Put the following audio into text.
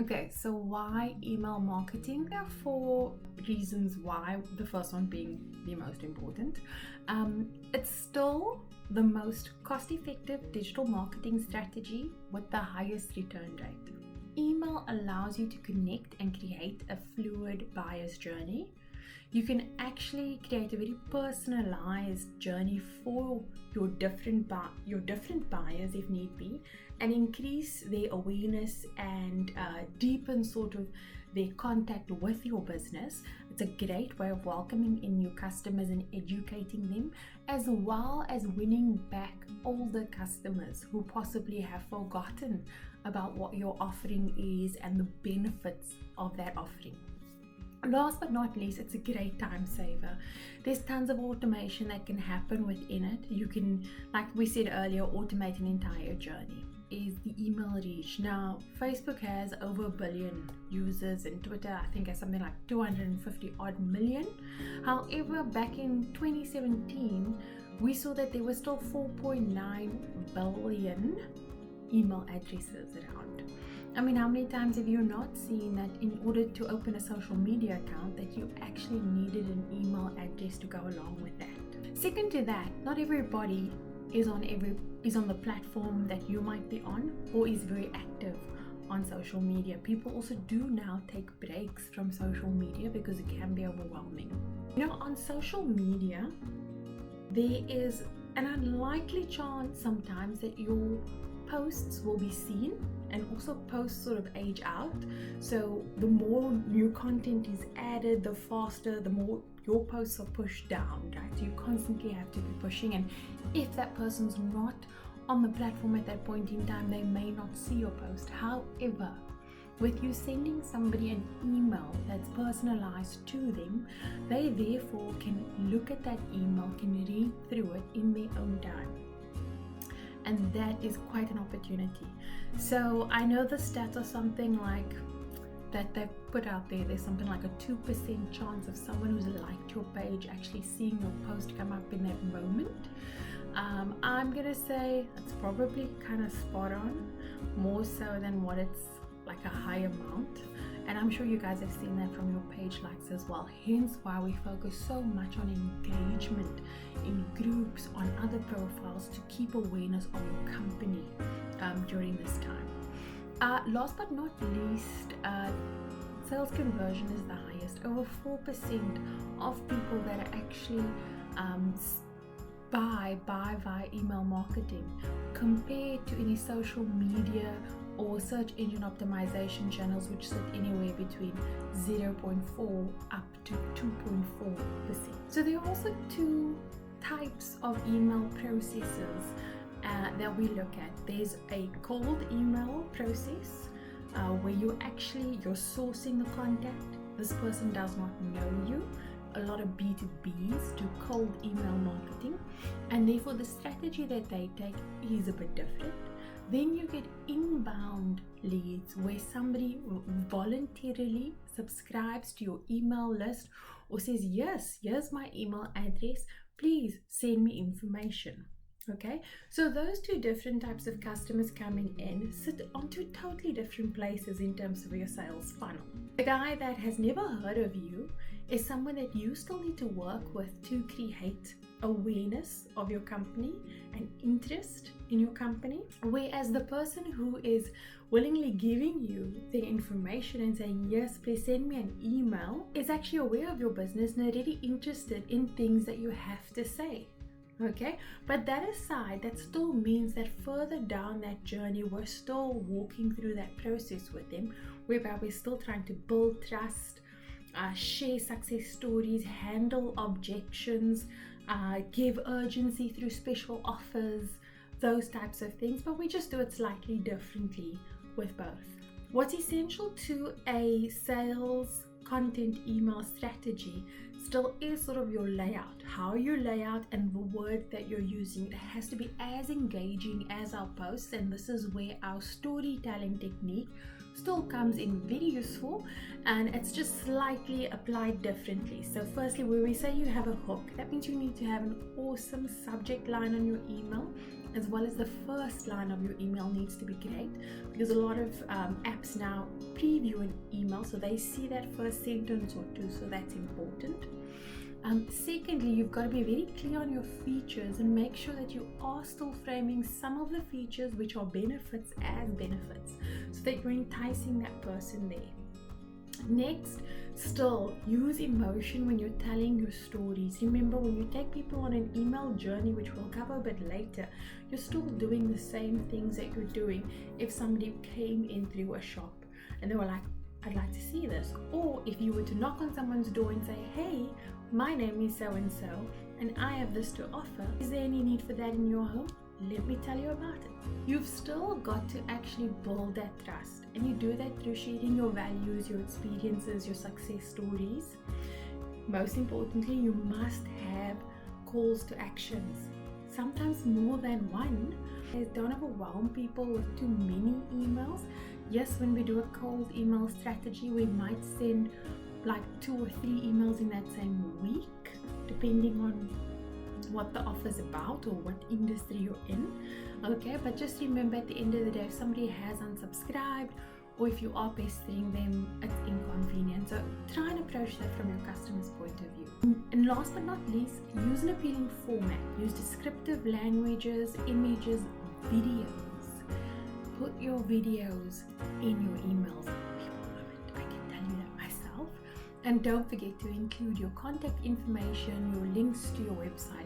Okay, so why email marketing? There are 4 reasons why, the first one being the most important. It's still the most cost-effective digital marketing strategy with the highest return rate. Email allows you to connect and create a fluid buyer's journey. You can actually create a very personalized journey for your different buyers if need be, and increase their awareness and deepen sort of their contact with your business. It's a great way of welcoming in new customers and educating them, as well as winning back older customers who possibly have forgotten about what your offering is and the benefits of that offering. Last but not least, it's a great time saver. There's tons of automation that can happen within it. You can, like we said earlier, automate an entire journey. Is the email reach. Now, Facebook has over 1 billion users, and Twitter, I think, has something like 250 odd million. However, back in 2017, we saw that there were still 4.9 billion email addresses around. I mean, how many times have you not seen that in order to open a social media account that you actually needed an email address to go along with that? Second to that, not everybody is on the platform that you might be on or is very active on social media. People also do now take breaks from social media because it can be overwhelming. You know, on social media, there is an unlikely chance sometimes that your posts will be seen, and also posts sort of age out. So the more new content is added, the faster, the more your posts are pushed down, right? So you constantly have to be pushing, and if that person's not on the platform at that point in time, they may not see your post. However, with you sending somebody an email that's personalized to them, they therefore can look at that email, can read through it in their own time. And that is quite an opportunity. So I know the stats are something like that they've put out there. There's something like a 2% chance of someone who's liked your page actually seeing your post come up in that moment. I'm gonna say it's probably kind of spot on, more so than what it's like a high amount. And I'm sure you guys have seen that from your page likes as well. Hence why we focus so much on engagement in groups, on other profiles, to keep awareness of your company during this time. Last but not least, sales conversion is the highest. Over 4% of people that are actually buy via email marketing, compared to any social media or search engine optimization channels, which sit anywhere between 0.4 up to 2.4%. So there are also 2 types of email processes that we look at. There's a cold email process where you're sourcing the contact. This person does not know you. A lot of B2Bs do cold email marketing, and therefore the strategy that they take is a bit different. Then you get inbound leads where somebody voluntarily subscribes to your email list or says, yes, here's my email address, please send me information. Okay, so those 2 different types of customers coming in sit on 2 totally different places in terms of your sales funnel. The guy that has never heard of you is someone that you still need to work with to create awareness of your company and interest in your company, whereas the person who is willingly giving you the information and saying, yes, please send me an email, is actually aware of your business and already interested in things that you have to say. Okay, but that aside, that still means that further down that journey, we're still walking through that process with them, whereby we're still trying to build trust, share success stories, handle objections, give urgency through special offers, those types of things, but we just do it slightly differently with both. What's essential to a sales content email strategy still is sort of your layout, how you lay out, and the word that you're using. It has to be as engaging as our posts, and this is where our storytelling technique still comes in very useful, and it's just slightly applied differently. So firstly, where we say you have a hook, that means you need to have an awesome subject line on your email, as well as the first line of your email needs to be great, because a lot of apps now preview an email, so they see that first sentence or two, so that's important. Secondly, you've got to be very clear on your features and make sure that you are still framing some of the features which are benefits as benefits, so that you're enticing that person there. Next, still use emotion when you're telling your stories. Remember, when you take people on an email journey, which we'll cover a bit later, you're still doing the same things that you're doing if somebody came in through a shop and they were like, I'd like to see this. Or if you were to knock on someone's door and say, hey, my name is so and so and I have this to offer, is there any need for that in your home? Let me tell you about it. You've still got to actually build that trust, and you do that through sharing your values, your experiences, your success stories. Most importantly, you must have calls to actions, sometimes more than one. Don't overwhelm people with too many emails. Yes, when we do a cold email strategy, we might send like 2 or 3 emails in that same week, depending on what the offer is about or what industry you're in. Okay, but just remember, at the end of the day, if somebody has unsubscribed or if you are pestering them, it's inconvenient. So try and approach that from your customer's point of view. And last but not least, use an appealing format. Use descriptive languages, images, videos. Put your videos in your emails. People love it, I can tell you that myself. And don't forget to include your contact information, your links to your websites.